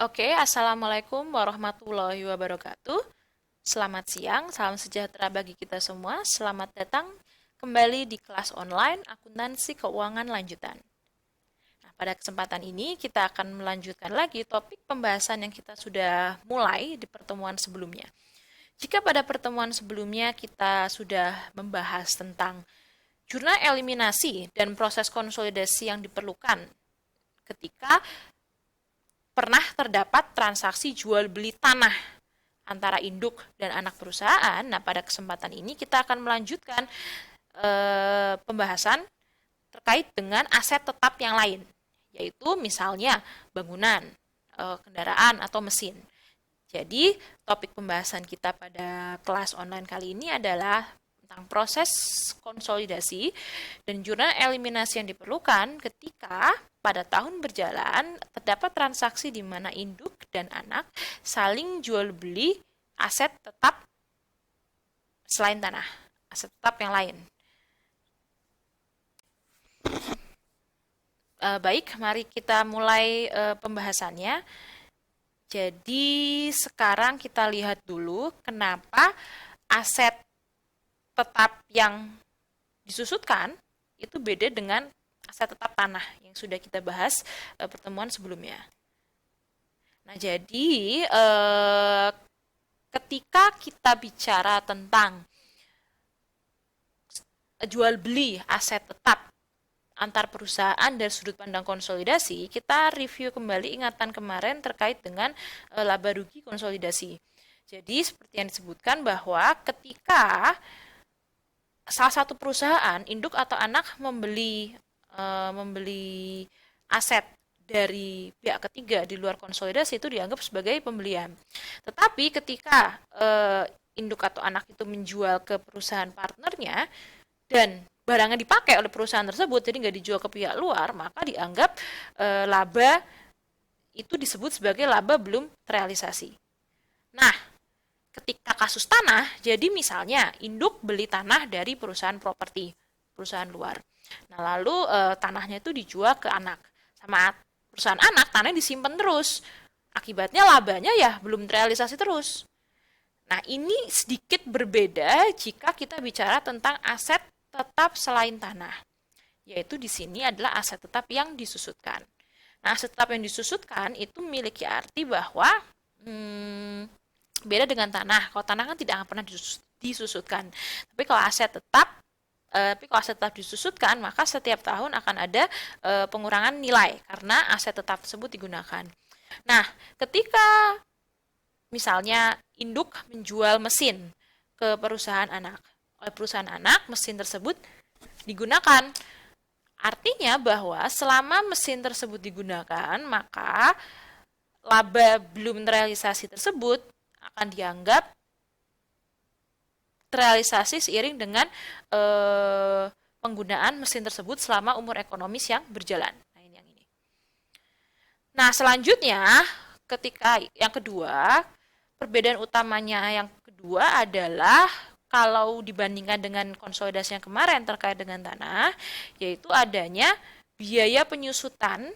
Oke, Assalamualaikum warahmatullahi wabarakatuh. Selamat siang, salam sejahtera bagi kita semua. Selamat datang kembali di kelas online akuntansi keuangan lanjutan. Nah, pada kesempatan ini kita akan melanjutkan lagi topik pembahasan yang kita sudah mulai di pertemuan sebelumnya. Jika pada pertemuan sebelumnya kita sudah membahas tentang jurnal eliminasi dan proses konsolidasi yang diperlukan ketika pernah terdapat transaksi jual beli tanah antara induk dan anak perusahaan. Nah, pada kesempatan ini kita akan melanjutkan pembahasan terkait dengan aset tetap yang lain, yaitu misalnya bangunan, kendaraan, atau mesin. Jadi, topik pembahasan kita pada kelas online kali ini adalah tentang proses konsolidasi dan jurnal eliminasi yang diperlukan ketika pada tahun berjalan terdapat transaksi di mana induk dan anak saling jual beli aset tetap selain tanah, aset tetap yang lain. Baik, mari kita mulai pembahasannya. Jadi sekarang kita lihat dulu kenapa aset tetap yang disusutkan itu beda dengan aset tetap tanah yang sudah kita bahas pertemuan sebelumnya. Nah, jadi ketika kita bicara tentang jual beli aset tetap antar perusahaan dari sudut pandang konsolidasi, kita review kembali ingatan kemarin terkait dengan laba rugi konsolidasi. Jadi seperti yang disebutkan bahwa ketika salah satu perusahaan induk atau anak membeli aset dari pihak ketiga di luar konsolidasi itu dianggap sebagai pembelian. Tetapi ketika induk atau anak itu menjual ke perusahaan partnernya dan barangnya dipakai oleh perusahaan tersebut, jadi nggak dijual ke pihak luar, maka dianggap laba itu disebut sebagai laba belum terrealisasi. Nah, ketika kasus tanah, jadi misalnya induk beli tanah dari perusahaan properti, perusahaan luar. Nah, lalu tanahnya itu dijual ke anak. Sama perusahaan anak, tanahnya disimpan terus. Akibatnya labanya ya belum terrealisasi terus. Nah, ini sedikit berbeda jika kita bicara tentang aset tetap selain tanah. Yaitu di sini adalah aset tetap yang disusutkan. Nah, aset tetap yang disusutkan itu memiliki arti bahwa beda dengan tanah. Kalau tanah kan tidak pernah disusutkan. Tapi kalau aset tetap disusutkan, maka setiap tahun akan ada pengurangan nilai karena aset tetap tersebut digunakan. Nah, ketika misalnya induk menjual mesin ke perusahaan anak, oleh perusahaan anak, mesin tersebut digunakan. Artinya bahwa selama mesin tersebut digunakan, maka laba belum terrealisasi tersebut akan dianggap terrealisasi seiring dengan penggunaan mesin tersebut selama umur ekonomis yang berjalan. Nah, ini yang ini. Nah, selanjutnya ketika yang kedua, perbedaan utamanya yang kedua adalah kalau dibandingkan dengan konsolidasi yang kemarin terkait dengan tanah, yaitu adanya biaya penyusutan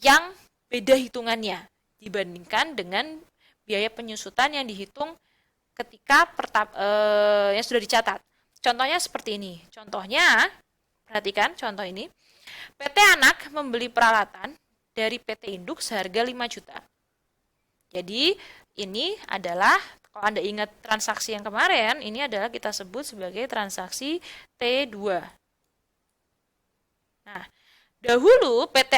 yang beda hitungannya dibandingkan dengan biaya penyusutan yang dihitung ketika yang sudah dicatat. Contohnya seperti ini. Contohnya, perhatikan contoh ini. PT Anak membeli peralatan dari PT Induk seharga 5 juta. Jadi, ini adalah, kalau Anda ingat transaksi yang kemarin, ini adalah kita sebut sebagai transaksi T2. Nah, dahulu PT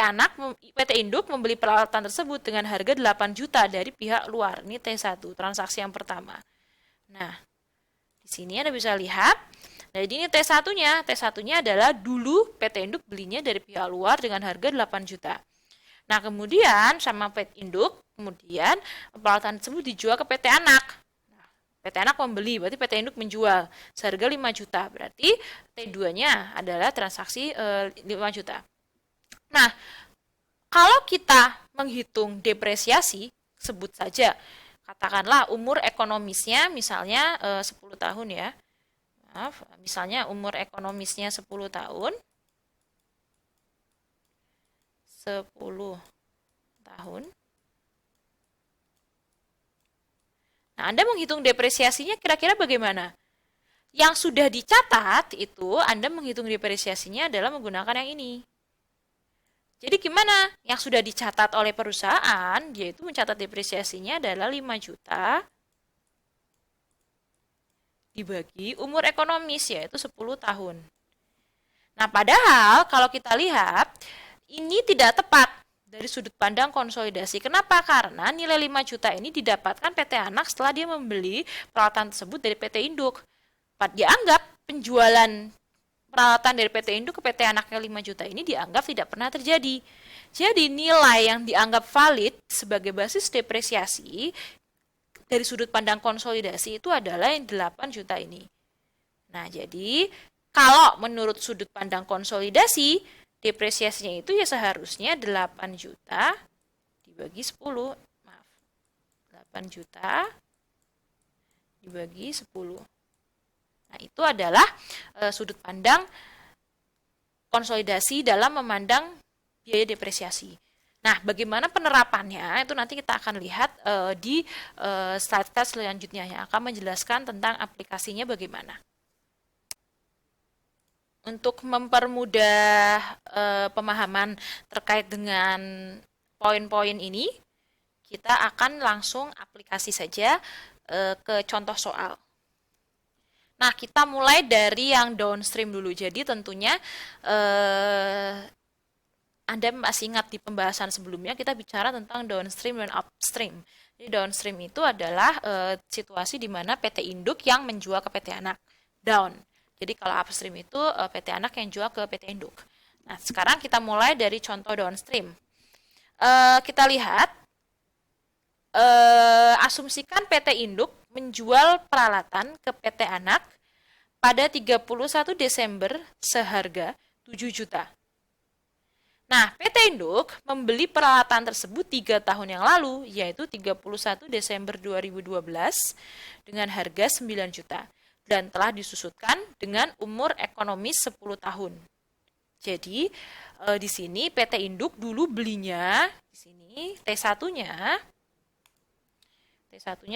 Induk membeli peralatan tersebut dengan harga 8 juta dari pihak luar. Ini T1, transaksi yang pertama. Nah, di sini Anda bisa lihat. Nah, ini T1-nya. T1-nya adalah dulu PT Induk belinya dari pihak luar dengan harga 8 juta. Nah, kemudian sama PT Induk, kemudian peralatan tersebut dijual ke PT Anak. PT Anak membeli, berarti PT Induk menjual seharga 5 juta. Berarti T2-nya adalah transaksi 5 juta. Nah, kalau kita menghitung depresiasi, sebut saja, katakanlah umur ekonomisnya misalnya 10 tahun ya. Maaf, misalnya umur ekonomisnya 10 tahun. 10 tahun. Nah, Anda menghitung depresiasinya kira-kira bagaimana? Yang sudah dicatat itu Anda menghitung depresiasinya adalah menggunakan yang ini. Jadi gimana? Yang sudah dicatat oleh perusahaan, yaitu mencatat depresiasinya adalah 5 juta dibagi umur ekonomis, yaitu 10 tahun. Nah, padahal kalau kita lihat, ini tidak tepat dari sudut pandang konsolidasi. Kenapa? Karena nilai 5 juta ini didapatkan PT Anak setelah dia membeli peralatan tersebut dari PT Induk. Dianggap penjualan peralatan dari PT Induk ke PT Anaknya 5 juta ini dianggap tidak pernah terjadi. Jadi nilai yang dianggap valid sebagai basis depresiasi dari sudut pandang konsolidasi itu adalah yang 8 juta ini. Nah, jadi kalau menurut sudut pandang konsolidasi, depresiasinya itu ya seharusnya 8 juta dibagi 10. Maaf. 8 juta dibagi 10. Nah, itu adalah sudut pandang konsolidasi dalam memandang biaya depresiasi. Nah, bagaimana penerapannya itu nanti kita akan lihat di slide selanjutnya yang akan menjelaskan tentang aplikasinya bagaimana. Untuk mempermudah pemahaman terkait dengan poin-poin ini, kita akan langsung aplikasi saja ke contoh soal. Nah, kita mulai dari yang downstream dulu. Jadi tentunya Anda masih ingat di pembahasan sebelumnya kita bicara tentang downstream dan upstream. Jadi downstream itu adalah situasi di mana PT Induk yang menjual ke PT Anak. Down. Jadi kalau upstream itu PT Anak yang jual ke PT Induk. Nah, sekarang kita mulai dari contoh downstream. Kita lihat, asumsikan PT Induk menjual peralatan ke PT Anak pada 31 Desember seharga 7 juta. Nah, PT Induk membeli peralatan tersebut 3 tahun yang lalu, yaitu 31 Desember 2012 dengan harga 9 juta dan telah disusutkan dengan umur ekonomis 10 tahun. Jadi, di sini PT Induk dulu belinya, di sini T1-nya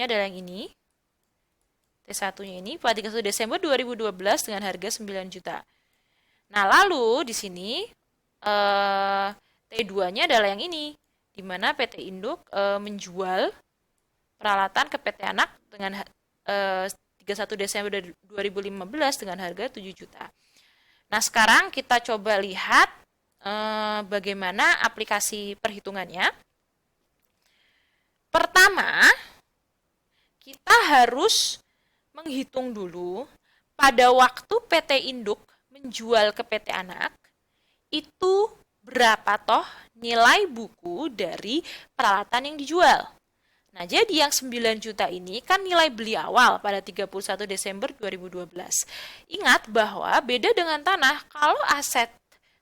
adalah yang ini. T1-nya ini pada 31 Desember 2012 dengan harga 9 juta. Nah, lalu di sini T2-nya adalah yang ini, di mana PT Induk menjual peralatan ke PT Anak dengan 31 Desember 2015 dengan harga 7 juta. Nah, sekarang kita coba lihat bagaimana aplikasi perhitungannya. Pertama, kita harus menghitung dulu pada waktu PT Induk menjual ke PT Anak, itu berapa toh nilai buku dari peralatan yang dijual. Nah, jadi yang 9 juta ini kan nilai beli awal pada 31 Desember 2012. Ingat bahwa beda dengan tanah, kalau aset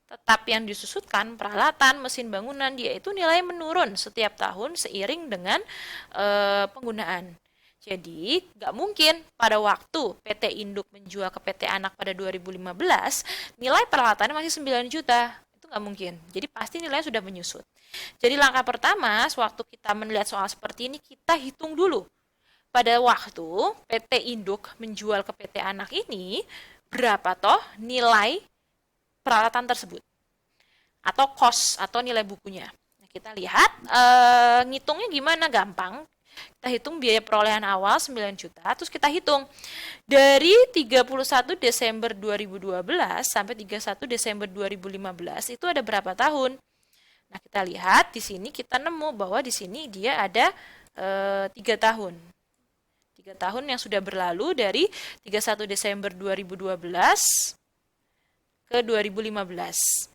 tetap yang disusutkan, peralatan, mesin bangunan, dia itu nilai menurun setiap tahun seiring dengan penggunaan. Jadi, nggak mungkin pada waktu PT Induk menjual ke PT Anak pada 2015, nilai peralatannya masih 9 juta. Itu nggak mungkin. Jadi, pasti nilainya sudah menyusut. Jadi, langkah pertama, sewaktu kita melihat soal seperti ini, kita hitung dulu. Pada waktu PT Induk menjual ke PT Anak ini, berapa toh nilai peralatan tersebut? Atau cost, atau nilai bukunya. Nah, kita lihat, ngitungnya gimana? Gampang. Kita hitung biaya perolehan awal 9 juta, terus kita hitung dari 31 Desember 2012 sampai 31 Desember 2015 itu ada berapa tahun? Nah, kita lihat di sini kita nemu bahwa di sini dia ada 3 tahun. 3 tahun yang sudah berlalu dari 31 Desember 2012 ke 2015.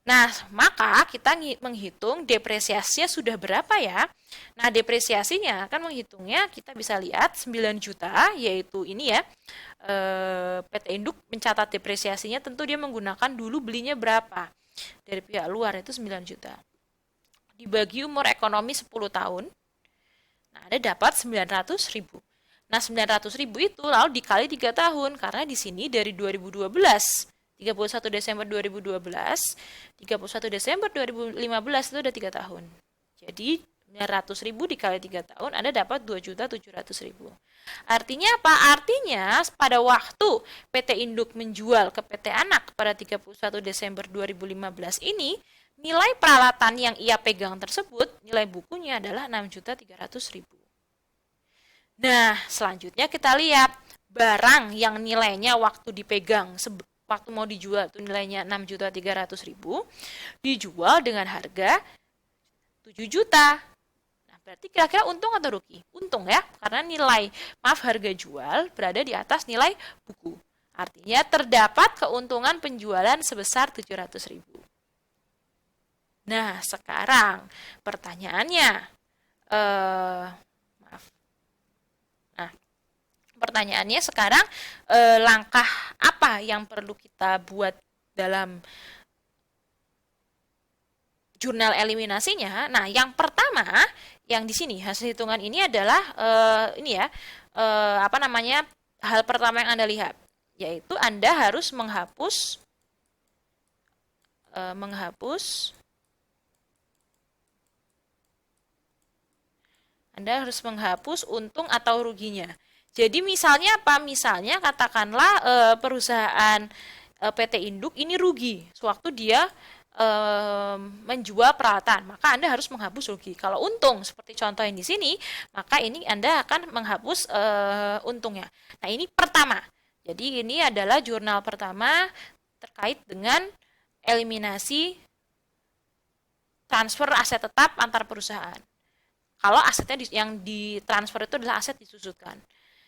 Nah, maka kita menghitung depresiasinya sudah berapa ya? Nah, depresiasinya kan menghitungnya kita bisa lihat 9 juta, yaitu ini ya, PT Induk mencatat depresiasinya tentu dia menggunakan dulu belinya berapa. Dari pihak luar itu 9 juta. Dibagi umur ekonomi 10 tahun, nah ada dapat 900 ribu. Nah, 900 ribu itu lalu dikali 3 tahun, karena di sini dari 2012, 31 Desember 2012, 31 Desember 2015 itu udah 3 tahun. Jadi 900.000 dikali 3 tahun, Anda dapat 2.700.000. Artinya apa? Artinya pada waktu PT Induk menjual ke PT Anak pada 31 Desember 2015 ini, nilai peralatan yang ia pegang tersebut, nilai bukunya adalah 6.300.000. Nah, selanjutnya kita lihat barang yang nilainya waktu dipegang, waktu mau dijual itu nilainya 6.300.000, dijual dengan harga 7 juta. Nah, berarti kira-kira untung atau rugi? Untung ya, karena harga jual berada di atas nilai buku. Artinya terdapat keuntungan penjualan sebesar 700.000. Nah, sekarang pertanyaannya, pertanyaannya sekarang, langkah apa yang perlu kita buat dalam jurnal eliminasinya? Nah, yang pertama, yang di sini hasil hitungan ini adalah hal pertama yang Anda lihat, yaitu Anda harus menghapus untung atau ruginya. Jadi misalnya apa? Misalnya katakanlah perusahaan PT Induk ini rugi sewaktu dia menjual peralatan, maka Anda harus menghapus rugi. Kalau untung, seperti contoh yang di sini, maka ini Anda akan menghapus untungnya. Nah, ini pertama. Jadi ini adalah jurnal pertama terkait dengan eliminasi transfer aset tetap antar perusahaan. Kalau asetnya yang ditransfer itu adalah aset disusutkan.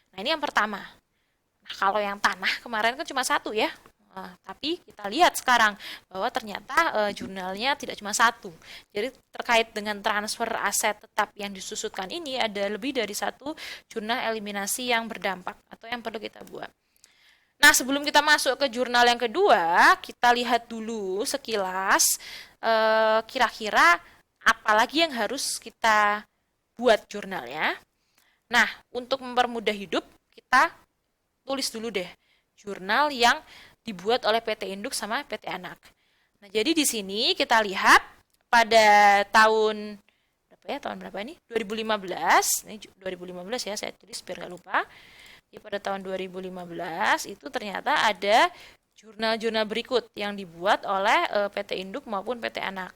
Nah, ini yang pertama. Nah, kalau yang tanah kemarin kan cuma satu ya. Tapi kita lihat sekarang bahwa ternyata jurnalnya tidak cuma satu. Jadi terkait dengan transfer aset tetap yang disusutkan ini ada lebih dari satu jurnal eliminasi yang berdampak atau yang perlu kita buat. Nah, sebelum kita masuk ke jurnal yang kedua, kita lihat dulu sekilas kira-kira apa lagi yang harus kita buat jurnalnya. Nah, untuk mempermudah hidup, kita tulis dulu deh jurnal yang dibuat oleh PT Induk sama PT Anak. Nah, jadi di sini kita lihat pada tahun berapa ini? 2015. Ini 2015 ya, saya tulis biar nggak lupa. Jadi pada tahun 2015 itu ternyata ada jurnal-jurnal berikut yang dibuat oleh PT Induk maupun PT Anak.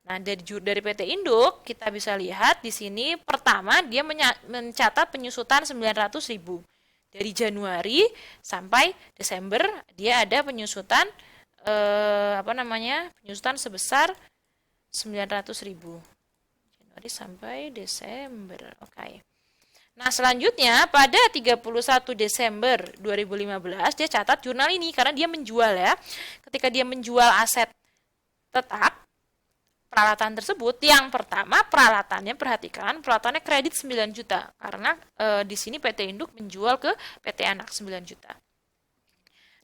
Nah, dari PT Induk kita bisa lihat di sini pertama dia mencatat penyusutan 900.000. Dari Januari sampai Desember dia ada penyusutan penyusutan sebesar 900.000. Januari sampai Desember. Oke. Nah, selanjutnya pada 31 Desember 2015 dia catat jurnal ini karena dia menjual ya. Ketika dia menjual aset tetap peralatan tersebut, yang pertama peralatannya, perhatikan peralatannya kredit 9 juta karena di sini PT Induk menjual ke PT Anak 9 juta.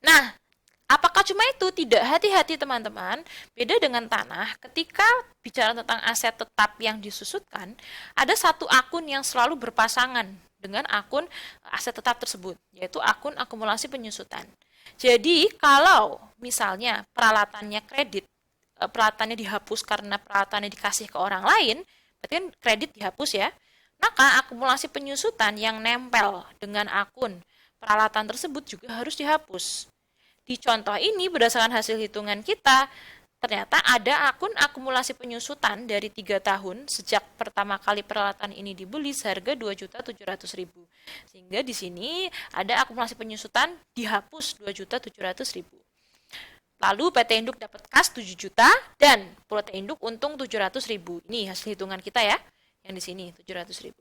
Nah, apakah cuma itu? Tidak, hati-hati teman-teman. Beda dengan tanah, ketika bicara tentang aset tetap yang disusutkan, ada satu akun yang selalu berpasangan dengan akun aset tetap tersebut, yaitu akun akumulasi penyusutan. Jadi, kalau misalnya peralatannya kredit, peralatannya dihapus karena peralatannya dikasih ke orang lain, berarti kan kredit dihapus ya, maka akumulasi penyusutan yang nempel dengan akun peralatan tersebut juga harus dihapus. Di contoh ini berdasarkan hasil hitungan kita, ternyata ada akun akumulasi penyusutan dari 3 tahun sejak pertama kali peralatan ini dibeli seharga 2.700.000. Sehingga di sini ada akumulasi penyusutan dihapus 2.700.000. Lalu PT Induk dapat kas 7 juta dan PT Induk untung 700.000. Ini hasil hitungan kita ya, yang di sini 700.000.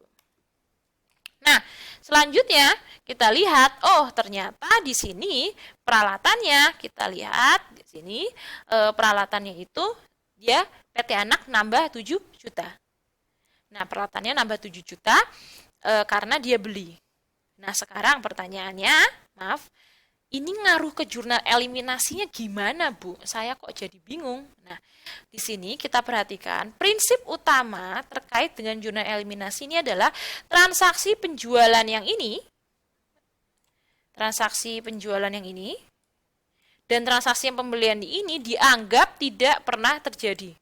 Nah, selanjutnya kita lihat, ternyata di sini peralatannya, kita lihat di sini peralatannya itu dia PT Anak nambah 7 juta. Nah, peralatannya nambah 7 juta karena dia beli. Nah, sekarang pertanyaannya, ini ngaruh ke jurnal eliminasinya gimana, Bu? Saya kok jadi bingung. Nah, di sini kita perhatikan prinsip utama terkait dengan jurnal eliminasi ini adalah transaksi penjualan yang ini, dan transaksi pembelian ini dianggap tidak pernah terjadi.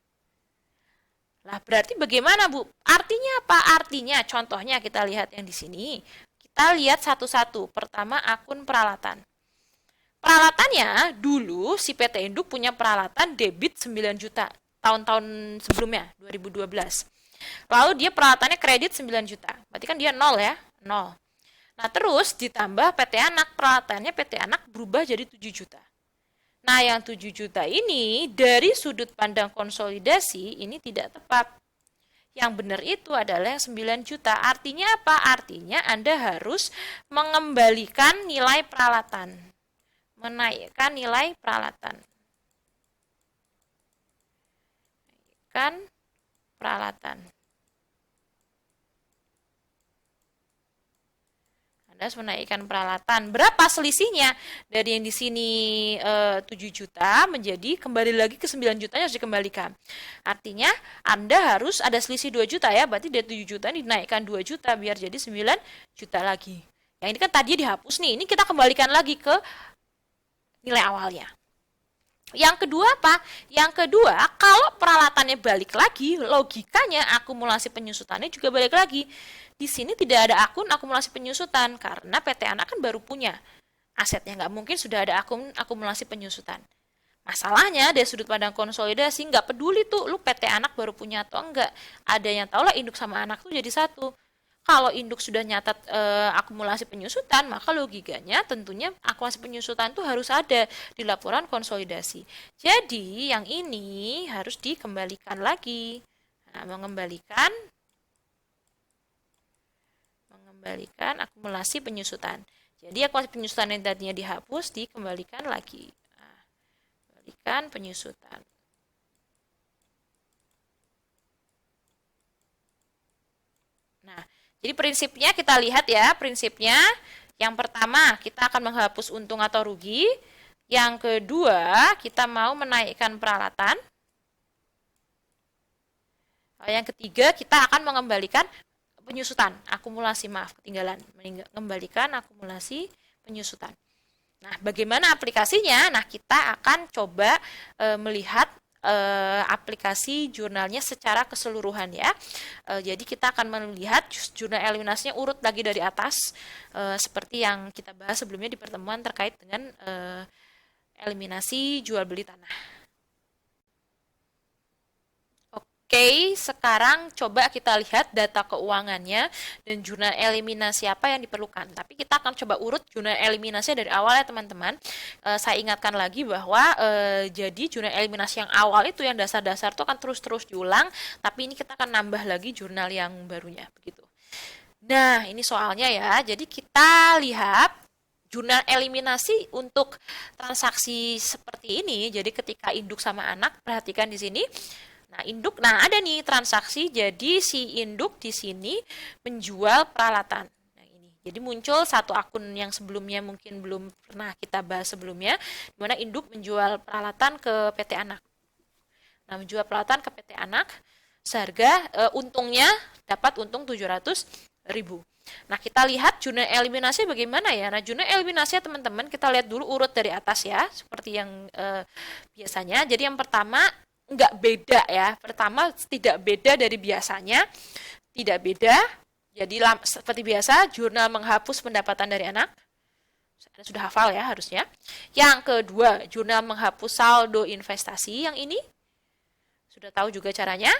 Lah berarti bagaimana Bu? Artinya apa? Artinya contohnya kita lihat yang di sini. Kita lihat satu-satu. Pertama akun peralatan. Peralatannya dulu si PT Induk punya peralatan debit 9 juta tahun-tahun sebelumnya 2012. Lalu dia peralatannya kredit 9 juta. Berarti kan dia nol ya, nol. Nah, terus ditambah PT Anak, peralatannya PT Anak berubah jadi 7 juta. Nah, yang 7 juta ini dari sudut pandang konsolidasi ini tidak tepat. Yang benar itu adalah yang 9 juta. Artinya apa? Artinya Anda harus mengembalikan nilai peralatan. Menaikkan nilai peralatan. Menaikkan peralatan. Anda harus menaikkan peralatan. Berapa selisihnya? Dari yang di sini 7 juta menjadi kembali lagi ke 9 juta harus dikembalikan. Artinya Anda harus ada selisih 2 juta ya. Berarti dari 7 juta dinaikkan 2 juta biar jadi 9 juta lagi. Yang ini kan tadi dihapus nih. Ini kita kembalikan lagi ke nilai awalnya. Yang kedua apa? Yang kedua, kalau peralatannya balik lagi, logikanya akumulasi penyusutannya juga balik lagi. Di sini tidak ada akun akumulasi penyusutan karena PT Anak kan baru punya asetnya, nggak mungkin sudah ada akun akumulasi penyusutan. Masalahnya dari sudut pandang konsolidasi nggak peduli tuh lu PT Anak baru punya atau enggak. Ada yang tahu lah induk sama anak tuh jadi satu. Kalau induk sudah nyatat akumulasi penyusutan, maka logikanya tentunya akumulasi penyusutan itu harus ada di laporan konsolidasi. Jadi yang ini harus dikembalikan lagi. Nah, mengembalikan akumulasi penyusutan. Jadi akumulasi penyusutan yang tadinya dihapus dikembalikan lagi. Nah, kembalikan penyusutan. Nah, jadi prinsipnya kita lihat ya, prinsipnya yang pertama kita akan menghapus untung atau rugi. Yang kedua kita mau menaikkan peralatan. Yang ketiga kita akan mengembalikan penyusutan, akumulasi, ketinggalan, mengembalikan akumulasi penyusutan. Nah, bagaimana aplikasinya? Nah, kita akan coba melihat aplikasi jurnalnya secara keseluruhan ya. Jadi kita akan melihat jurnal eliminasinya urut lagi dari atas seperti yang kita bahas sebelumnya di pertemuan terkait dengan eliminasi jual beli tanah. Oke, sekarang coba kita lihat data keuangannya dan jurnal eliminasi apa yang diperlukan. Tapi kita akan coba urut jurnal eliminasi dari awal ya teman-teman. Saya ingatkan lagi bahwa jadi jurnal eliminasi yang awal itu yang dasar-dasar itu akan terus-terus diulang. Tapi ini kita akan nambah lagi jurnal yang barunya. Begitu. Nah, ini soalnya ya. Jadi kita lihat jurnal eliminasi untuk transaksi seperti ini. Jadi ketika induk sama anak, perhatikan di sini. Nah, induk, ada nih transaksi, jadi si induk di sini menjual peralatan. Nah, ini. Jadi muncul satu akun yang sebelumnya mungkin belum pernah kita bahas sebelumnya, di mana induk menjual peralatan ke PT Anak. Nah, menjual peralatan ke PT Anak, seharga untungnya dapat untung 700.000. Nah, kita lihat jurnal eliminasi bagaimana ya. Nah, jurnal eliminasi teman-teman, kita lihat dulu urut dari atas ya, seperti yang biasanya. Jadi yang pertama, nggak beda ya. Pertama tidak beda dari biasanya. Tidak beda. Jadi seperti biasa jurnal menghapus pendapatan dari anak. Anda sudah hafal ya harusnya. Yang kedua, jurnal menghapus saldo investasi. Yang ini sudah tahu juga caranya.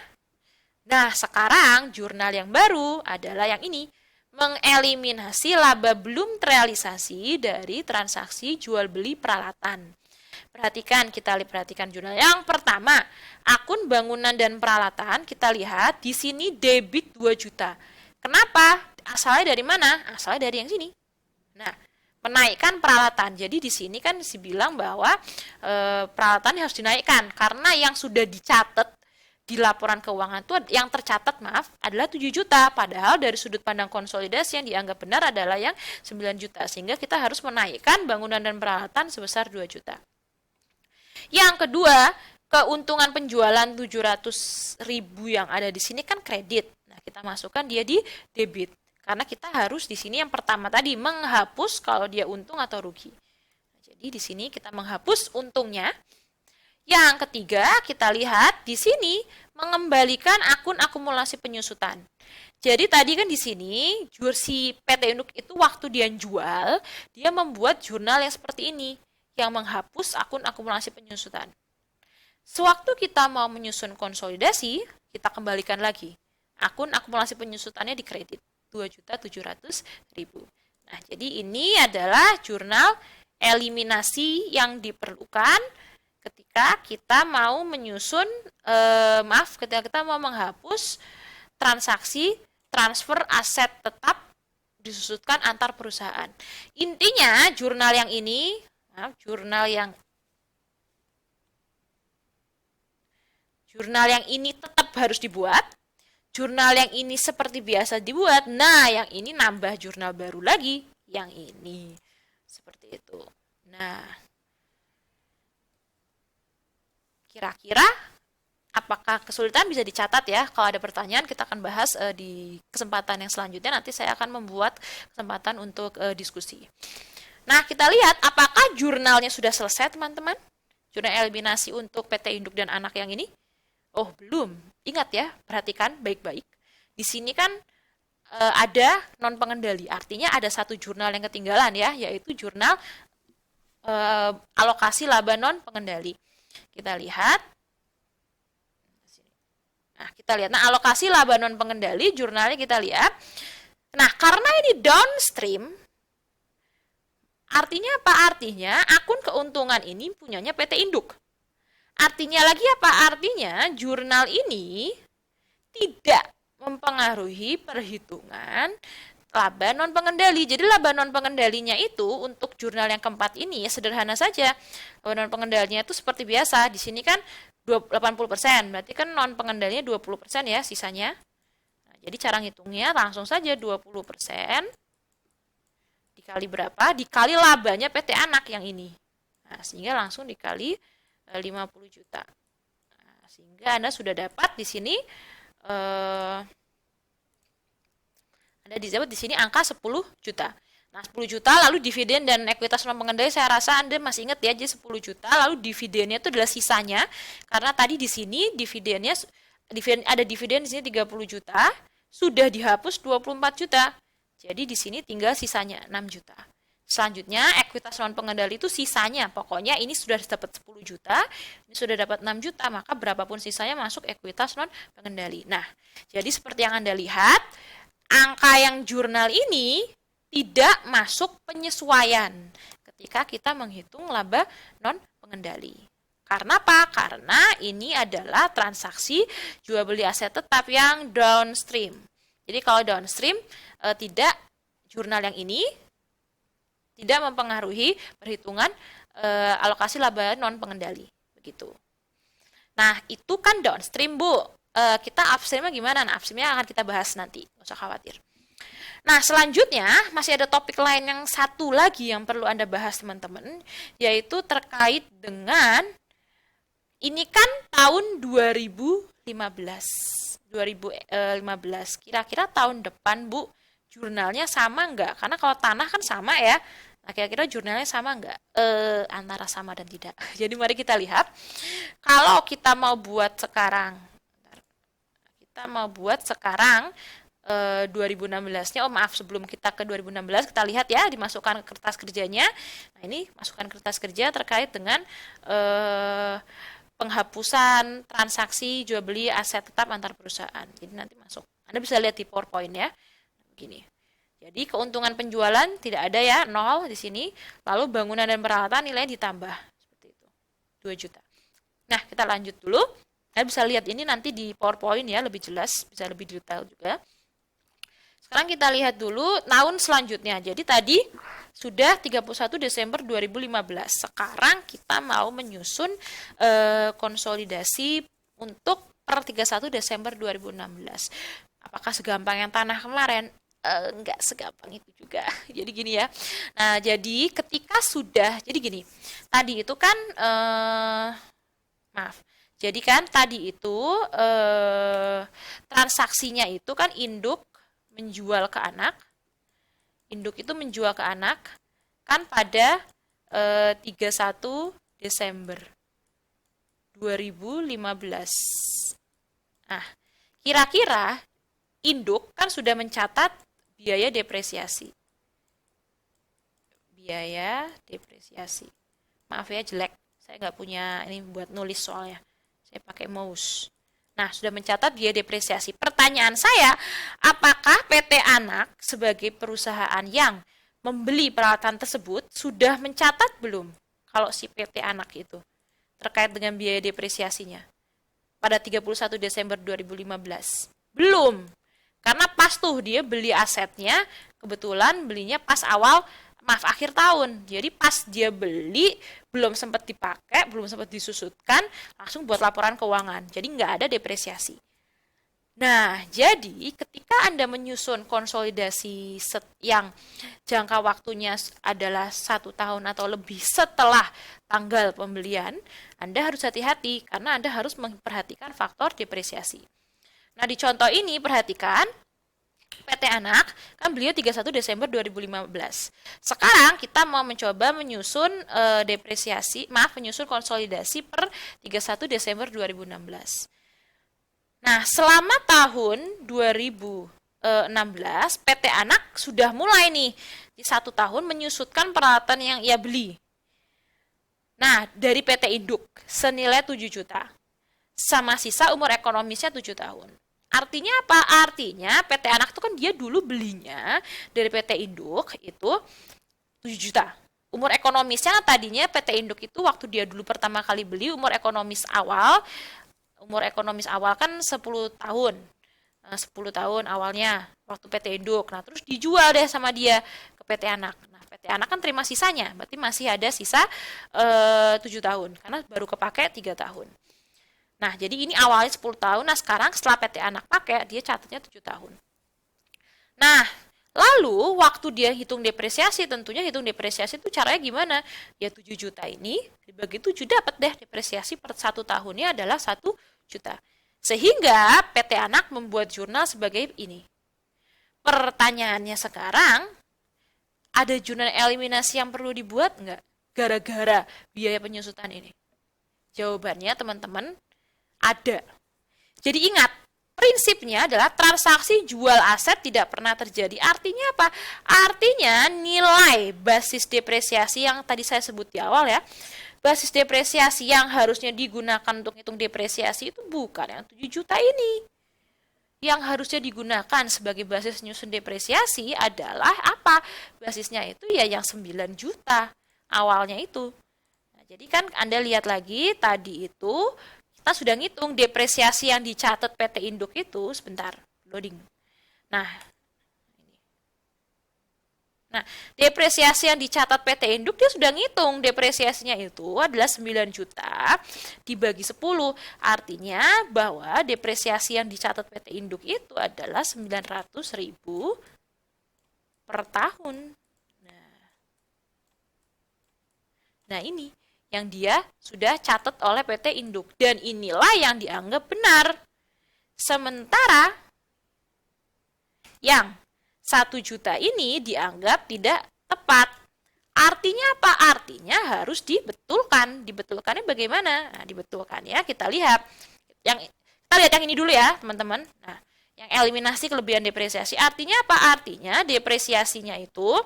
Nah, sekarang jurnal yang baru adalah yang ini. Mengeliminasi laba belum terrealisasi dari transaksi jual beli peralatan. Kita perhatikan jurnal. Yang pertama, akun bangunan dan peralatan, kita lihat di sini debit 2 juta. Kenapa? Asalnya dari mana? Asalnya dari yang sini. Nah, menaikkan peralatan. Jadi di sini kan dibilang bahwa peralatan harus dinaikkan karena yang sudah dicatat di laporan keuangan itu yang tercatat adalah 7 juta. Padahal dari sudut pandang konsolidasi yang dianggap benar adalah yang 9 juta. Sehingga kita harus menaikkan bangunan dan peralatan sebesar 2 juta. Yang kedua, keuntungan penjualan 700.000 yang ada di sini kan kredit. Nah, kita masukkan dia di debit. Karena kita harus di sini yang pertama tadi menghapus kalau dia untung atau rugi. Nah, jadi di sini kita menghapus untungnya. Yang ketiga, kita lihat di sini mengembalikan akun akumulasi penyusutan. Jadi tadi kan di sini si PT Induk itu waktu dia jual, dia membuat jurnal yang seperti ini yang menghapus akun akumulasi penyusutan. Sewaktu kita mau menyusun konsolidasi, kita kembalikan lagi. Akun akumulasi penyusutannya dikredit 2.700.000. Nah, jadi ini adalah jurnal eliminasi yang diperlukan ketika kita mau menyusun, ketika kita mau menghapus transaksi transfer aset tetap disusutkan antar perusahaan. Intinya jurnal yang ini, jurnal yang ini tetap harus dibuat. Jurnal yang ini seperti biasa dibuat. Nah, yang ini nambah jurnal baru lagi. Yang ini. Seperti itu. Nah, kira-kira apakah kesulitan bisa dicatat ya? Kalau ada pertanyaan kita akan bahas di kesempatan yang selanjutnya. Nanti saya akan membuat kesempatan untuk diskusi. Nah, kita lihat apakah jurnalnya sudah selesai, teman-teman? Jurnal eliminasi untuk PT Induk dan Anak yang ini? Oh, belum. Ingat ya, perhatikan baik-baik. Di sini kan ada non pengendali. Artinya ada satu jurnal yang ketinggalan ya, yaitu jurnal alokasi laba non pengendali. Kita lihat. Nah, kita lihat. Nah, alokasi laba non pengendali, jurnalnya kita lihat. Nah, karena ini downstream, artinya apa? Artinya akun keuntungan ini punyanya PT Induk. Artinya lagi apa? Artinya jurnal ini tidak mempengaruhi perhitungan laba non pengendali. Jadi laba non pengendalinya itu untuk jurnal yang keempat ini ya sederhana saja. Laba non pengendalinya itu seperti biasa. Di sini kan 80%, berarti kan non pengendalinya 20% ya sisanya. Nah, jadi cara ngitungnya langsung saja 20% dikali berapa? Dikali labanya PT Anak yang ini. Nah, sehingga langsung dikali 50 juta. Nah, sehingga Anda sudah dapat di sini Anda dapat di sini angka 10 juta. Nah, 10 juta lalu dividen dan ekuitas non pengendali saya rasa Anda masih ingat ya, jadi 10 juta lalu dividennya itu adalah sisanya karena tadi di sini ada dividen di sini 30 juta, sudah dihapus 24 juta. Jadi di sini tinggal sisanya 6 juta. Selanjutnya, ekuitas non pengendali itu sisanya. Pokoknya ini sudah dapat 10 juta, ini sudah dapat 6 juta, maka berapapun sisanya masuk ekuitas non pengendali. Nah, jadi seperti yang Anda lihat, angka yang jurnal ini tidak masuk penyesuaian ketika kita menghitung laba non pengendali. Karena apa? Karena ini adalah transaksi jual beli aset tetap yang downstream. Jadi kalau downstream tidak, jurnal yang ini tidak mempengaruhi perhitungan alokasi laba non pengendali, begitu. Nah, itu kan downstream, Bu. Kita upstreamnya gimana? Nah, upstreamnya akan kita bahas nanti, nggak usah khawatir. Nah, selanjutnya masih ada topik lain yang satu lagi yang perlu Anda bahas, teman-teman, yaitu terkait dengan ini kan tahun 2015. Kira-kira tahun depan, Bu, jurnalnya sama nggak? Karena kalau tanah kan sama ya. Nah, kira-kira jurnalnya sama nggak? Antara sama dan tidak. Jadi mari kita lihat. Kalau kita mau buat sekarang, 2016-nya, sebelum kita ke 2016, kita lihat ya, dimasukkan kertas kerjanya. Nah, ini masukkan kertas kerja terkait dengan penghapusan transaksi jual beli aset tetap antar perusahaan. Jadi nanti masuk. Anda bisa lihat di PowerPoint ya. Begini. Jadi keuntungan penjualan tidak ada ya, 0 di sini. Lalu bangunan dan peralatan nilainya ditambah. Seperti itu. 2 juta. Nah, kita lanjut dulu. Anda bisa lihat ini nanti di PowerPoint ya, lebih jelas, bisa lebih detail juga. Sekarang kita lihat dulu tahun selanjutnya. Jadi tadi sudah 31 Desember 2015. Sekarang kita mau menyusun konsolidasi untuk per 31 Desember 2016. Apakah segampang yang tanah kemarin? Enggak segampang itu juga. Jadi gini ya. Nah, jadi ketika sudah, jadi gini. Tadi itu kan, Jadi kan tadi itu transaksinya itu kan induk menjual ke anak. Induk itu menjual ke anak kan pada 31 Desember. 2015. Nah, kira-kira induk kan sudah mencatat biaya depresiasi. Biaya depresiasi. Maaf ya jelek, saya nggak punya ini buat nulis soalnya. Saya pakai mouse. Nah, sudah mencatat biaya depresiasi. Pertanyaan saya, apakah PT Anak sebagai perusahaan yang membeli peralatan tersebut sudah mencatat belum kalau si PT Anak itu terkait dengan biaya depresiasinya pada 31 Desember 2015? Belum. Karena pas tuh dia beli asetnya, kebetulan belinya pas akhir tahun. Jadi pas dia beli, belum sempat dipakai, belum sempat disusutkan, langsung buat laporan keuangan. Jadi nggak ada depresiasi. Nah, jadi ketika Anda menyusun konsolidasi yang jangka waktunya adalah 1 tahun atau lebih setelah tanggal pembelian, Anda harus hati-hati karena Anda harus memperhatikan faktor depresiasi. Nah, di contoh ini perhatikan PT Anak kan beliau 31 Desember 2015. Sekarang kita mau mencoba menyusun menyusun konsolidasi per 31 Desember 2016. Nah, selama tahun 2016 PT Anak sudah mulai nih di 1 tahun menyusutkan peralatan yang ia beli. Nah, dari PT Induk senilai 7 juta. Sama sisa umur ekonomisnya 7 tahun. Artinya apa? Artinya PT Anak itu kan dia dulu belinya dari PT Induk itu 7 juta. Umur ekonomisnya tadinya PT Induk itu waktu dia dulu pertama kali beli umur ekonomis awal kan 10 tahun. 10 tahun awalnya waktu PT Induk. Nah, terus dijual deh sama dia ke PT Anak. Nah, PT Anak kan terima sisanya, berarti masih ada sisa 7 tahun karena baru kepake 3 tahun. Nah, jadi ini awalnya 10 tahun, nah sekarang setelah PT Anak pakai, dia catatnya 7 tahun. Nah, lalu waktu dia hitung depresiasi, tentunya hitung depresiasi itu caranya gimana? Ya 7 juta ini dibagi 7 dapat deh depresiasi per 1 tahunnya adalah 1 juta. Sehingga PT Anak membuat jurnal sebagai ini. Pertanyaannya sekarang, ada jurnal eliminasi yang perlu dibuat nggak? Gara-gara biaya penyusutan ini. Jawabannya teman-teman, ada. Jadi ingat, prinsipnya adalah transaksi jual aset tidak pernah terjadi. Artinya apa? Artinya nilai basis depresiasi yang tadi saya sebut di awal ya. Basis depresiasi yang harusnya digunakan untuk hitung depresiasi itu bukan yang 7 juta ini. Yang harusnya digunakan sebagai basis nyusun depresiasi adalah apa? Basisnya itu ya yang 9 juta awalnya itu. Nah, jadi kan Anda lihat lagi tadi itu kita sudah ngitung depresiasi yang dicatat PT Induk itu, sebentar, loading. Nah, depresiasi yang dicatat PT Induk dia sudah ngitung depresiasinya itu adalah 9 juta dibagi 10. Artinya bahwa depresiasi yang dicatat PT Induk itu adalah 900.000 per tahun. Nah ini yang dia sudah catat oleh PT Induk. Dan inilah yang dianggap benar. Sementara yang 1 juta ini dianggap tidak tepat. Artinya apa? Artinya harus dibetulkan. Dibetulkannya bagaimana? Nah, dibetulkannya kita lihat. Kita lihat yang ini dulu ya, teman-teman. Nah, yang eliminasi kelebihan depresiasi. Artinya apa? Artinya depresiasinya itu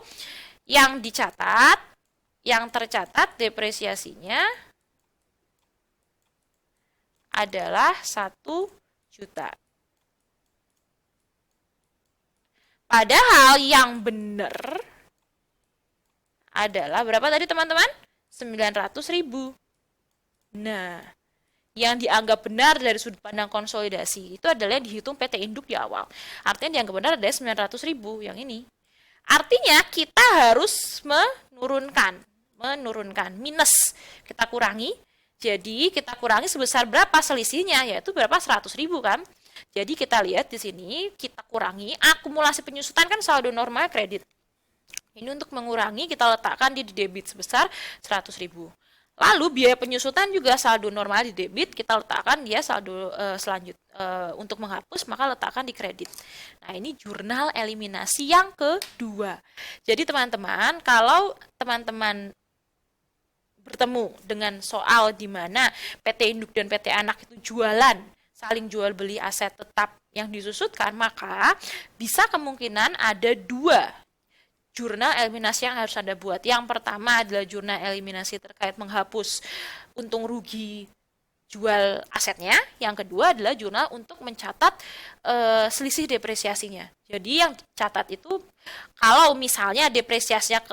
yang dicatat, yang tercatat depresiasinya adalah 1 juta. Padahal yang benar adalah berapa tadi teman-teman? 900.000. Nah, yang dianggap benar dari sudut pandang konsolidasi itu adalah yang dihitung PT Induk di awal. Artinya dianggap benar adalah 900.000 yang ini. Artinya kita harus menurunkan minus, kita kurangi. Jadi kita kurangi sebesar berapa selisihnya, yaitu berapa 100.000 kan. Jadi kita lihat di sini, kita kurangi akumulasi penyusutan kan saldo normal kredit. Ini untuk mengurangi kita letakkan di debit sebesar 100.000. Lalu biaya penyusutan juga saldo normal di debit, kita letakkan dia saldo untuk menghapus maka letakkan di kredit. Nah, ini jurnal eliminasi yang kedua. Jadi teman-teman, kalau teman-teman bertemu dengan soal di mana PT induk dan PT anak itu jualan, saling jual beli aset tetap yang disusutkan, maka bisa kemungkinan ada dua jurnal eliminasi yang harus Anda buat. Yang pertama adalah jurnal eliminasi terkait menghapus untung rugi jual asetnya. Yang kedua adalah jurnal untuk mencatat selisih depresiasinya. Jadi yang catat itu kalau misalnya depresiasinya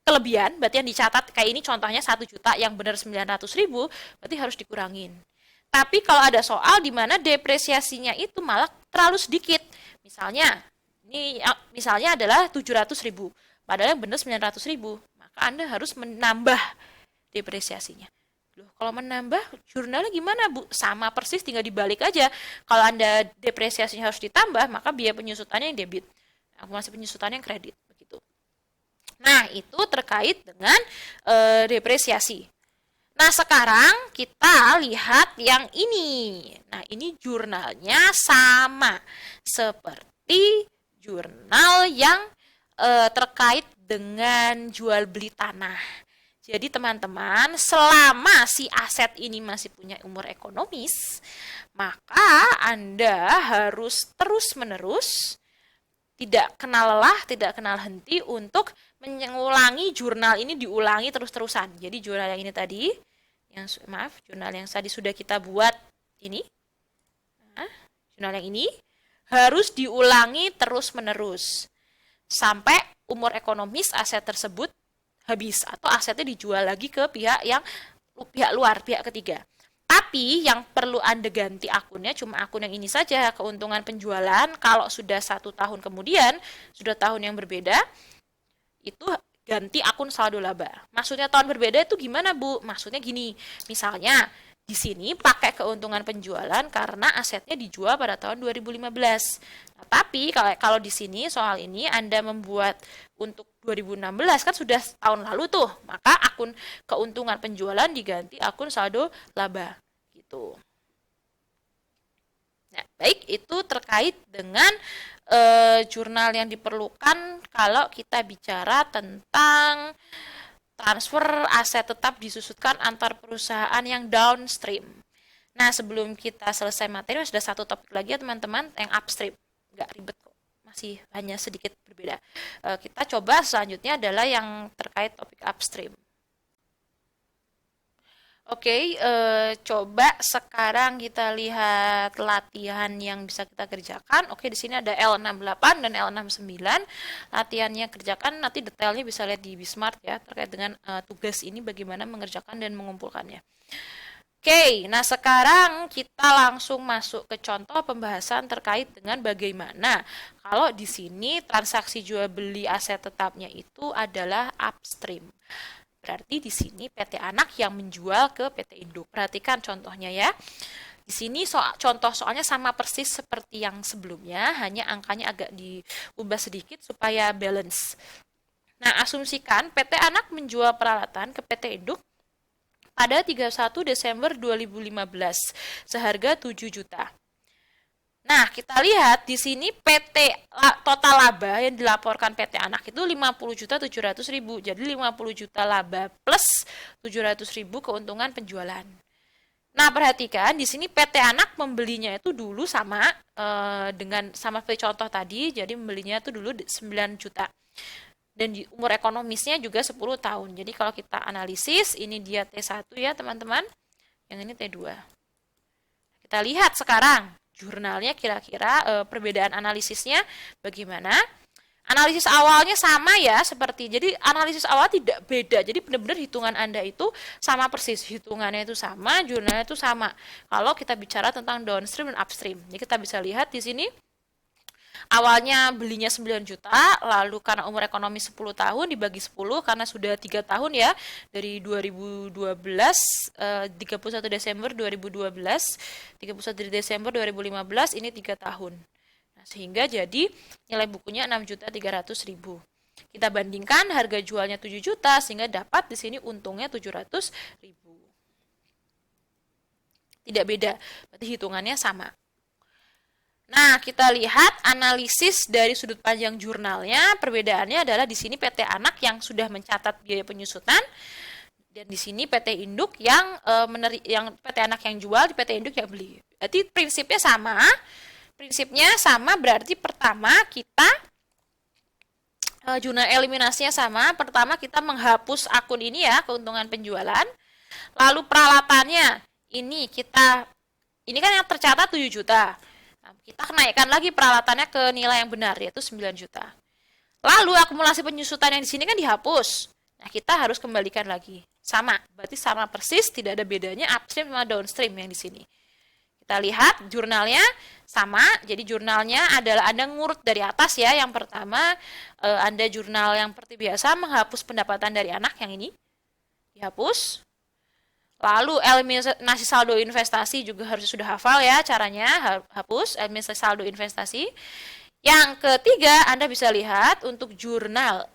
kelebihan, berarti yang dicatat kayak ini contohnya 1 juta yang benar 900.000, berarti harus dikurangin. Tapi kalau ada soal di mana depresiasinya itu malah terlalu sedikit, misalnya ini misalnya adalah 700.000, padahal yang benar 900.000, maka Anda harus menambah depresiasinya. Loh, kalau menambah jurnalnya gimana, Bu? Sama persis, tinggal dibalik aja. Kalau Anda depresiasinya harus ditambah, maka biaya penyusutannya yang debit, akumulasi penyusutannya yang kredit, begitu. Nah, itu terkait dengan depresiasi. Nah, sekarang kita lihat yang ini. Nah, ini jurnalnya sama seperti jurnal yang terkait dengan jual beli tanah. Jadi teman-teman, selama si aset ini masih punya umur ekonomis, maka Anda harus terus-menerus tidak kenal lelah, tidak kenal henti untuk mengulangi jurnal ini, diulangi terus-terusan. Jadi jurnal yang ini tadi, jurnal yang tadi sudah kita buat ini, jurnal yang ini harus diulangi terus-menerus sampai umur ekonomis aset tersebut habis atau asetnya dijual lagi ke pihak luar, pihak ketiga. Tapi yang perlu Anda ganti akunnya cuma akun yang ini saja, keuntungan penjualan. Kalau sudah 1 tahun kemudian, sudah tahun yang berbeda, itu ganti akun saldo laba. Maksudnya tahun berbeda itu gimana, Bu? Maksudnya gini, misalnya di sini pakai keuntungan penjualan karena asetnya dijual pada tahun 2015. Nah, tapi kalau di sini soal ini Anda membuat untuk 2016 kan sudah tahun lalu tuh, maka akun keuntungan penjualan diganti akun saldo laba gitu. Nah, baik, itu terkait dengan jurnal yang diperlukan kalau kita bicara tentang transfer aset tetap disusutkan antar perusahaan yang downstream. Nah, sebelum kita selesai materi, sudah 1 topik lagi ya teman-teman, yang upstream. Nggak ribet kok, masih hanya sedikit berbeda. Kita coba selanjutnya adalah yang terkait topik upstream. Oke, coba sekarang kita lihat latihan yang bisa kita kerjakan. Oke, di sini ada L68 dan L69. Latihannya kerjakan, nanti detailnya bisa lihat di Bismart ya, terkait dengan tugas ini bagaimana mengerjakan dan mengumpulkannya. Oke, nah sekarang kita langsung masuk ke contoh pembahasan terkait dengan bagaimana kalau di sini transaksi jual beli aset tetapnya itu adalah upstream. Berarti di sini PT anak yang menjual ke PT induk. Perhatikan contohnya ya. Di sini contoh soalnya sama persis seperti yang sebelumnya, hanya angkanya agak diubah sedikit supaya balance. Nah, asumsikan PT anak menjual peralatan ke PT induk pada 31 Desember 2015 seharga 7 juta. Nah, kita lihat di sini total laba yang dilaporkan PT anak itu 50.700.000. Jadi 50 juta laba plus 700.000 keuntungan penjualan. Nah, perhatikan di sini PT anak membelinya itu dulu sama dengan contoh tadi, jadi membelinya itu dulu 9 juta. Dan umur ekonomisnya juga 10 tahun. Jadi kalau kita analisis, ini dia T1 ya teman-teman, yang ini T2. Kita lihat sekarang jurnalnya kira-kira perbedaan analisisnya bagaimana. Analisis awalnya sama ya, jadi analisis awal tidak beda. Jadi benar-benar hitungan Anda itu sama persis. Hitungannya itu sama, jurnalnya itu sama. Kalau kita bicara tentang downstream dan upstream. Jadi kita bisa lihat di sini awalnya belinya 9 juta, lalu karena umur ekonomi 10 tahun dibagi 10 karena sudah 3 tahun ya, dari 2012 31 Desember 2012 31 Desember 2015 ini 3 tahun. Nah, sehingga jadi nilai bukunya 6.300.000. Kita bandingkan harga jualnya 7 juta sehingga dapat di sini untungnya 700.000. Tidak beda, berarti hitungannya sama. Nah, kita lihat analisis dari sudut pandang jurnalnya. Perbedaannya adalah di sini PT anak yang sudah mencatat biaya penyusutan Dan di sini PT induk yang yang PT anak yang jual, di PT induk yang beli. Berarti prinsipnya sama. Prinsipnya sama berarti pertama kita jurnal eliminasinya sama. Pertama kita menghapus akun ini ya, keuntungan penjualan. Lalu peralatannya ini kan yang tercatat 7 juta. Nah, kita naikkan lagi peralatannya ke nilai yang benar yaitu 9 juta. Lalu akumulasi penyusutan yang di sini kan dihapus. Nah, kita harus kembalikan lagi. Sama, berarti sama persis, tidak ada bedanya upstream sama downstream yang di sini. Kita lihat jurnalnya sama, jadi jurnalnya adalah Anda ngurut dari atas ya. Yang pertama, Anda jurnal yang seperti biasa, menghapus pendapatan dari anak yang ini. Dihapus. Lalu eliminasi saldo investasi juga harus sudah hafal ya caranya, hapus eliminasi saldo investasi. Yang ketiga, Anda bisa lihat untuk jurnal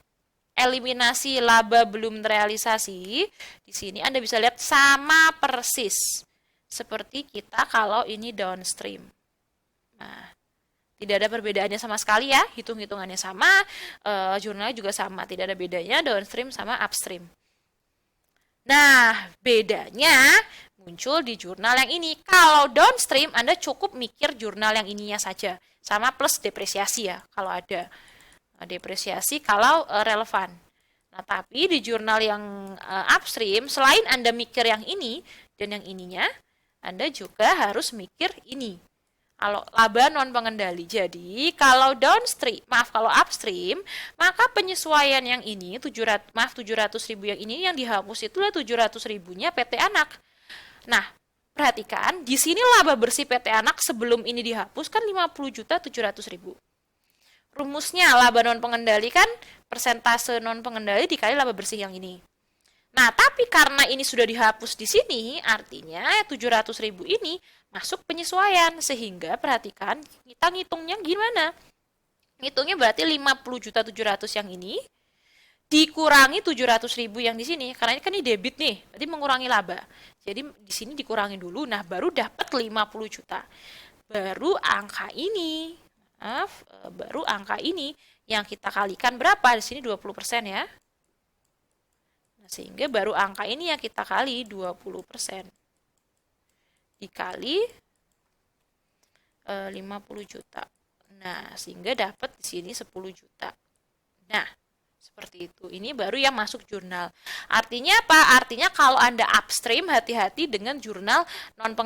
eliminasi laba belum terrealisasi, di sini Anda bisa lihat sama persis seperti kita kalau ini downstream. Nah, tidak ada perbedaannya sama sekali ya, hitung-hitungannya sama, jurnalnya juga sama, tidak ada bedanya downstream sama upstream. Nah, bedanya muncul di jurnal yang ini. Kalau downstream, Anda cukup mikir jurnal yang ininya saja, sama plus depresiasi ya, kalau ada. Depresiasi kalau relevan. Nah, tapi di jurnal yang upstream, selain Anda mikir yang ini dan yang ininya, Anda juga harus mikir ini. Kalau laba non pengendali. Jadi, kalau kalau upstream, maka penyesuaian yang ini 700.000 yang ini yang dihapus itu adalah 700.000-nya PT Anak. Nah, perhatikan di sini laba bersih PT Anak sebelum ini dihapus kan 50.700.000. Rumusnya laba non pengendali kan persentase non pengendali dikali laba bersih yang ini. Nah, tapi karena ini sudah dihapus di sini, artinya 700.000 ini masuk penyesuaian. Sehingga perhatikan kita ngitungnya gimana? Ngitungnya berarti 50.700.000 yang ini dikurangi 700.000 yang di sini. Karena ini kan ini debit nih, berarti mengurangi laba. Jadi di sini dikurangi dulu, nah baru dapat 50 juta. Baru angka ini. Baru angka ini yang kita kalikan berapa? Di sini 20% ya. Nah, sehingga baru angka ini yang kita kali 20%. Dikali 50 juta. Nah, sehingga dapat di sini 10 juta. Nah, seperti itu. Ini baru yang masuk jurnal. Artinya apa? Artinya kalau Anda upstream, hati-hati dengan jurnal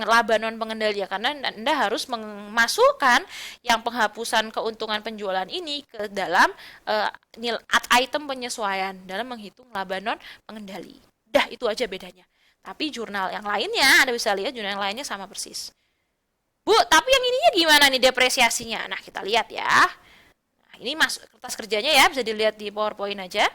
laba non pengendali ya, karena Anda harus memasukkan yang penghapusan keuntungan penjualan ini ke dalam item penyesuaian dalam menghitung laba non pengendali. Dah, itu aja bedanya. Tapi jurnal yang lainnya, Anda bisa lihat jurnal yang lainnya sama persis. Bu, tapi yang ininya gimana nih depresiasinya? Nah, kita lihat ya. Ini masuk kertas kerjanya ya, bisa dilihat di PowerPoint aja.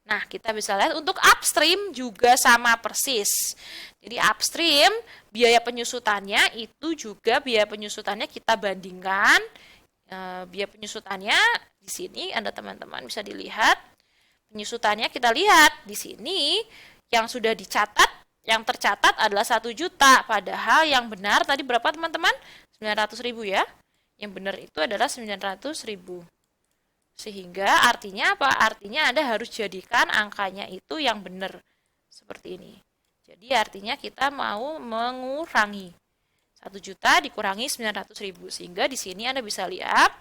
Nah, kita bisa lihat untuk upstream juga sama persis. Jadi upstream, biaya penyusutannya itu juga biaya penyusutannya kita bandingkan. Biaya penyusutannya di sini Anda teman-teman bisa dilihat. Penyusutannya kita lihat di sini yang sudah dicatat, yang tercatat adalah 1 juta. Padahal yang benar tadi berapa teman-teman? 900.000 ya. Yang benar itu adalah 900.000. Sehingga artinya apa? Artinya Anda harus jadikan angkanya itu yang benar. Seperti ini. Jadi artinya kita mau mengurangi. 1 juta dikurangi 900.000. Sehingga di sini Anda bisa lihat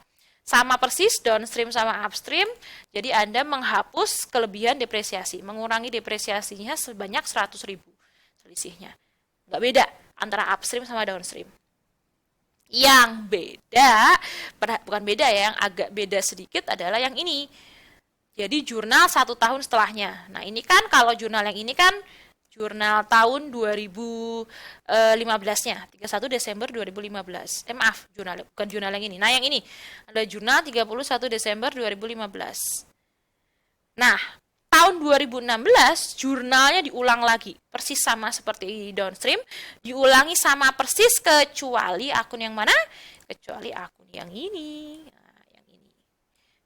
sama persis downstream sama upstream. Jadi Anda menghapus kelebihan depresiasi. Mengurangi depresiasinya sebanyak 100.000. Selisihnya. Nggak beda antara upstream sama downstream. Yang beda, bukan beda ya, yang agak beda sedikit adalah yang ini. Jadi jurnal 1 tahun setelahnya. Nah ini kan kalau jurnal yang ini kan jurnal tahun 2015-nya, 31 Desember 2015. Maaf, bukan jurnal yang ini. Nah yang ini adalah jurnal 31 Desember 2015. Nah, tahun 2016 jurnalnya diulang lagi persis sama seperti downstream, diulangi sama persis kecuali akun yang mana? Kecuali akun yang ini. Nah, yang ini.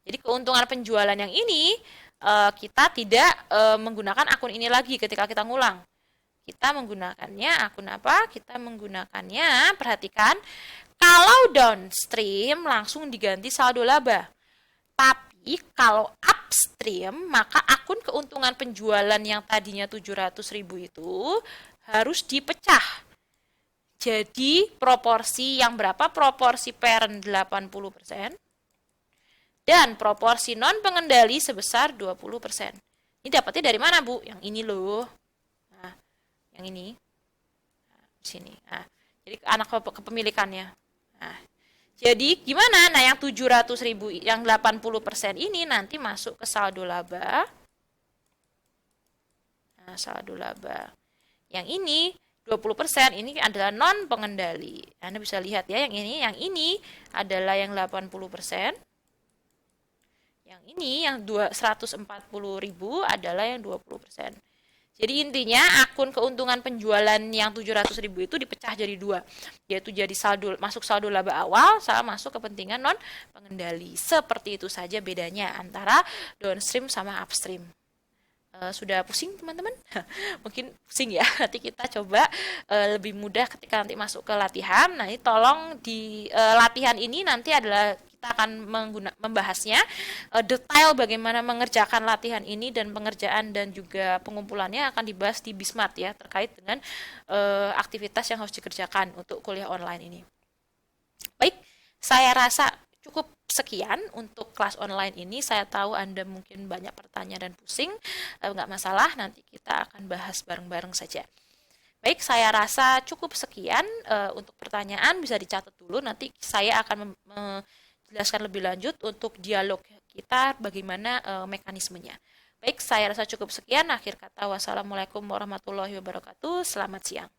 Jadi keuntungan penjualan yang ini kita tidak menggunakan akun ini lagi ketika kita ngulang. Kita menggunakannya akun apa? Kita menggunakannya, perhatikan, kalau downstream langsung diganti saldo laba. Tapi kalau upstream, maka akun keuntungan penjualan yang tadinya 700.000 itu harus dipecah. Jadi proporsi yang berapa? Proporsi parent 80% dan proporsi non pengendali sebesar 20%. Ini dapatnya dari mana, Bu? Yang ini loh. Nah, yang ini. Nah, di sini. Nah, jadi anak kepemilikannya. Nah, jadi gimana? Nah, yang 700.000, yang 80% ini nanti masuk ke saldo laba. Nah, saldo laba. Yang ini 20% ini adalah non pengendali. Anda bisa lihat ya, yang ini adalah yang 80%. Yang ini yang 140.000 adalah yang 20%. Jadi intinya akun keuntungan penjualan yang 700.000 itu dipecah jadi dua, yaitu jadi saldo masuk saldo laba awal sama masuk kepentingan non pengendali. Seperti itu saja bedanya antara downstream sama upstream. Sudah pusing teman-teman? Mungkin pusing ya. Nanti kita coba lebih mudah ketika nanti masuk ke latihan. Nah, ini tolong di latihan ini nanti adalah kita akan membahasnya detail bagaimana mengerjakan latihan ini, dan pengerjaan dan juga pengumpulannya akan dibahas di Bismart ya, terkait dengan aktivitas yang harus dikerjakan untuk kuliah online ini. Baik, saya rasa cukup sekian untuk kelas online ini. Saya tahu Anda mungkin banyak pertanyaan dan pusing, nggak masalah, nanti kita akan bahas bareng-bareng saja. Baik, saya rasa cukup sekian untuk pertanyaan, bisa dicatat dulu, nanti saya akan menjelaskan lebih lanjut untuk dialog kita bagaimana mekanismenya. Baik, saya rasa cukup sekian. Akhir kata, wassalamualaikum warahmatullahi wabarakatuh. Selamat siang.